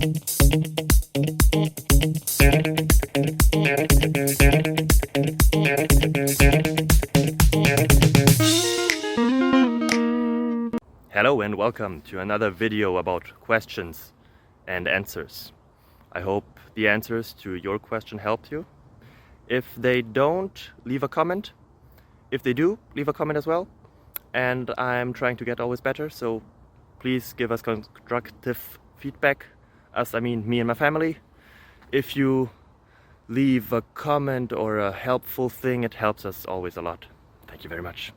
Hello and welcome to another video about questions and answers. I hope the answers to your question helped you. If they don't, leave a comment. If they do, leave a comment as well. And I'm trying to get always better, so please give us constructive feedback. Us, I mean me and my family. If you leave a comment or a helpful thing, it helps us always a lot. Thank you very much.